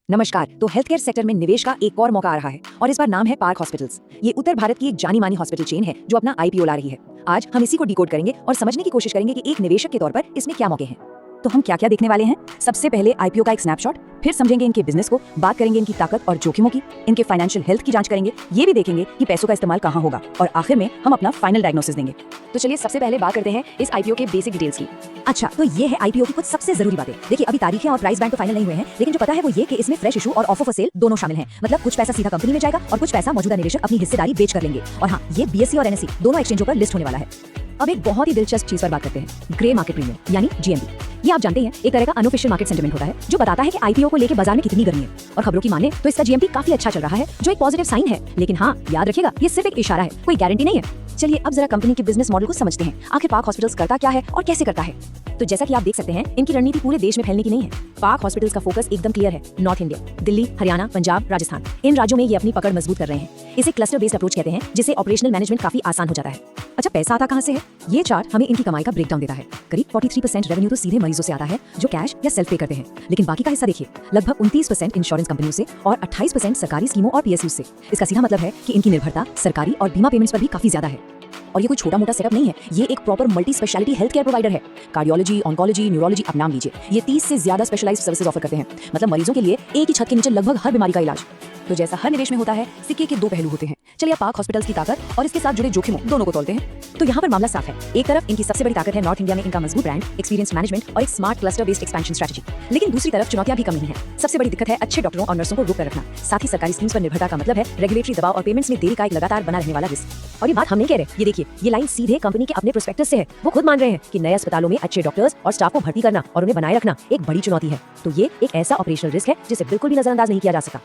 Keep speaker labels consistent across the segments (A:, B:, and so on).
A: नमस्कार। तो health care sector में निवेश का एक और मौका आ रहा है और इस बार नाम है पार्क हॉस्पिटल्स। ये उत्तर भारत की एक जानी मानी हॉस्पिटल चेन है जो अपना आईपीओ ला रही है। आज हम इसी को डिकोड करेंगे और समझने की कोशिश करेंगे कि एक निवेशक के तौर पर इसमें क्या मौके हैं। तो हम क्या क्या देखने वाले हैं? सबसे पहले आईपीओ का एक स्नैपशॉट, फिर समझेंगे इनके बिजनेस को, बात करेंगे इनकी ताकत और जोखिमों की, इनके फाइनेंशियल हेल्थ की जांच करेंगे, ये भी देखेंगे कि पैसों का इस्तेमाल कहाँ होगा और आखिर में हम अपना फाइनल डायग्नोसिस देंगे। तो चलिए सबसे पहले बात करते हैं इस आईपीओ के बेसिक डिटेल्स की। अच्छा, तो ये है आईपीओ की कुछ सबसे जरूरी बातें। देखिए, अभी तारीखें और प्राइस बैंड तो फाइनल नहीं हुए हैं, लेकिन जो पता है वो ये कि इसमें फ्रेश इशू और ऑफर फॉर सेल दोनों शामिल हैं। मतलब कुछ पैसा सीधा कंपनी में जाएगा और कुछ पैसा मौजूदा निवेशक अपनी हिस्सेदारी बेच कर लेंगे। और हाँ, ये बीएसई और एनएसई दोनों एक्सचेंजों पर लिस्ट होने वाला है। अब एक बहुत ही दिलचस्प चीज पर बात करते हैं, ग्रे मार्केट प्रीमियम यानी जीएमपी। ये आप जानते हैं एक तरह का अनऑफिशियल मार्केट सेंटिमेंट होता है जो बताता है कि आईपीओ को लेकर बाजार में कितनी गर्मी है। और खबरों की माने तो इसका जीएमपी काफी अच्छा चल रहा है, जो एक पॉजिटिव साइन है। लेकिन हाँ, याद रखिएगा, ये सिर्फ एक इशारा है, कोई गारंटी नहीं है। चलिए अब जरा कंपनी के बिजनेस मॉडल को समझते हैं। आखिर पार्क हॉस्पिटल्स करता क्या है और कैसे करता है। तो जैसा कि आप देख सकते हैं, इनकी रणनीति पूरे देश में फैलने की नहीं है। पार्क हॉस्पिटल्स का फोकस एकदम क्लियर है, नॉर्थ इंडिया, दिल्ली, हरियाणा, पंजाब, राजस्थान। इन राज्यों में ये अपनी पकड़ मजबूत कर रहे हैं। इसे क्लस्टर बेस्ड अप्रोच कहते हैं, जिससे ऑपरेशनल मैनेजमेंट काफी आसान हो जाता है। अच्छा, पैसा आता कहाँ से है? ये चार्ट हमें इनकी कमाई का ब्रेकडाउन देता है। करीब 43% रेवेन्यू तो सीधे मरीजों से आता है जो कैश या सेल्फ पे करते हैं, लेकिन बाकी का हिस्सा देखिए, लगभग 29% इंश्योरेंस कंपनियों से और 28% सरकारी स्कीमों और पीएसयू से। इसका सीधा मतलब है कि इनकी निर्भरता सरकारी और बीमा पेमेंट्स पर भी काफी ज्यादा है। और ये कोई छोटा मोटा सेटअप नहीं है, ये एक proper multi speciality health care provider है। कार्डियोलॉजी, ऑन्कोलॉजी, न्यूरोलॉजी, आप नाम लीजिए, ये 30 से ज्यादा स्पेशलाइज्ड सर्विसेज ऑफर करते हैं। मतलब मरीजों के लिए एक ही छत के नीचे लगभग हर बीमारी का इलाज। तो जैसा हर निवेश में होता है, सिक्के के दो पहलू होते हैं। चलिए अब पार्क हॉस्पिटल्स की ताकत और इसके साथ जुड़े जोखिमों दोनों को तोलते हैं। तो यहाँ पर मामला साफ है। एक तरफ इनकी सबसे बड़ी ताकत है नॉर्थ इंडिया में इनका मजबूत ब्रांड, एक्सपीरियंस मैनेजमेंट और एक smart cluster based expansion strategy. लेकिन दूसरी तरफ चुनौतियां भी कम नहीं है। सबसे बड़ी दिक्कत है अच्छे डॉक्टरों और नर्सों को रोक कर रखना। साथ ही सरकारी स्कीम्स पर निर्भरता का मतलब है रेगुलेटरी दबाव और पेमेंट्स में देरी का एक लगातार बना रहने वाला रिस्क। और ये बात हम नहीं कह रहे, ये देखिए, ये लाइन सीधे कंपनी के अपने प्रोस्पेक्टस से है। वो खुद मान रहे हैं कि नए अस्पतालों में अच्छे डॉक्टर्स और स्टाफ को भर्ती करना और उन्हें बनाए रखना एक बड़ी चुनौती है। तो ये एक ऐसा ऑपरेशनल रिस्क है जिसे बिल्कुल भी नजरअंदाज नहीं किया जा सकता।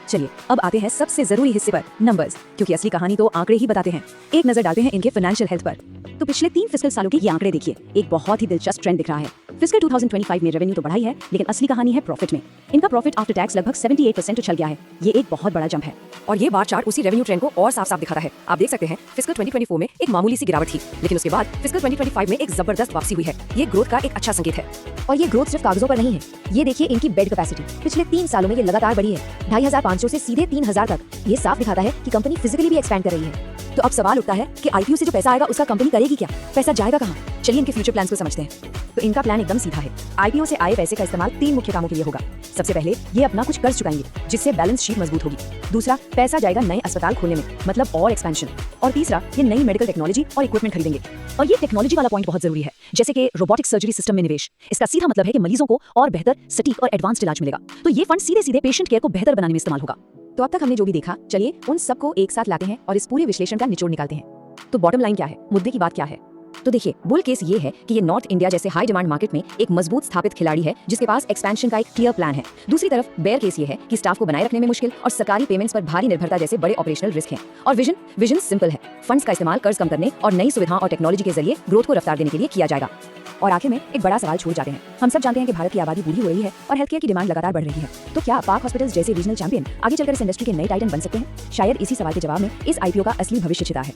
A: चलिए अब आते हैं सबसे जरूरी हिस्से पर, नंबर्स, क्योंकि असली कहानी तो आंकड़े ही बताते हैं। एक नजर डालते हैं इनके फाइनेंशियल हेल्थ पर। तो पिछले 3 फिस्कल सालों के ये आंकड़े देखिए, एक बहुत ही दिलचस्प ट्रेंड दिख रहा है। फिस्कल 2025 में रेवेन्यू तो बढ़ाई है, लेकिन असली कहानी है प्रॉफिट में। इनका प्रॉफिट आफ्टर टैक्स लगभग 78% उछल गया है। ये एक बहुत बड़ा जंप है और ये बार चार्ट उसी रेवेन्यू ट्रेंड को और साफ साफ दिखाता है। आप देख सकते हैं फिस्कल 2024 में एक मामूली सी गिरावट थी, लेकिन उसके बाद फिस्कल 2025 में एक जबरदस्त वापसी हुई है। ये ग्रोथ का एक अच्छा संकेत है। और ये ग्रोथ सिर्फ कागजों पर नहीं है। ये देखिए इनकी बेड कैपेसिटी पिछले 3 सालों में ये लगातार बढ़ी है, 2500 से सीधे 3000 तक। ये साफ दिखाता है कि कंपनी फिजिकली भी एक्सपैंड कर रही है। तो अब सवाल उठता है कि आईपीओ से जो पैसा आएगा उसका कंपनी करेगी क्या? पैसा जाएगा कहाँ? चलिए इनके फ्यूचर प्लान्स को समझते हैं। तो इनका प्लान एकदम सीधा है। आईपीओ से आए पैसे का इस्तेमाल 3 मुख्य कामों के लिए होगा। सबसे पहले ये अपना कुछ कर्ज चुकाएंगे, जिससे बैलेंस शीट मजबूत होगी। दूसरा, पैसा जाएगा नए अस्पताल खोलने में, मतलब और एक्सपेंशन। और तीसरा, ये नई मेडिकल टेक्नोलॉजी और इक्विपमेंट खरीदेंगे। और ये टेक्नोलॉजी वाला पॉइंट बहुत जरूरी है, जैसे कि रोबोटिक सर्जरी सिस्टम में निवेश। इसका सीधा मतलब है कि मरीजों को और बेहतर, सटीक और एडवांस्ड इलाज मिलेगा। तो ये फंड सीधे सीधे पेशेंट केयर को बेहतर बनाने में इस्तेमाल होगा। तो अब तक हमने जो भी देखा, चलिए उन सबको एक साथ लाते हैं और इस पूरे विश्लेषण का निचोड़ निकालते हैं। तो बॉटम लाइन क्या है, मुद्दे की बात क्या है? तो देखिए, बुल केस ये है कि ये नॉर्थ इंडिया जैसे हाई डिमांड मार्केट में एक मजबूत स्थापित खिलाड़ी है जिसके पास एक्सपेंशन का एक क्लियर प्लान है। दूसरी तरफ बेयर केस ये है कि स्टाफ को बनाए रखने में मुश्किल और सरकारी पेमेंट्स पर भारी निर्भरता जैसे बड़े ऑपरेशनल रिस्क हैं। और विजन सिंपल है, फंड्स का इस्तेमाल कर्ज कम करने और नई सुविधाओं और टेक्नोलॉजी के जरिए ग्रोथ को रफ्तार देने के लिए किया जाएगा। और आखिर में एक बड़ा सवाल छोड़ जाते हैं। हम सब जानते हैं कि भारत की आबादी बूढ़ी हो रही है और हेल्थ केयर की डिमांड लगातार बढ़ रही है। तो क्या पार्क हॉस्पिटल्स जैसे रीजनल चैंपियन आगे चलकर इस इंडस्ट्री के नए टाइटन बन सकते हैं? शायद इसी सवाल के जवाब में इस आईपीओ का असली भविष्य छिपा है।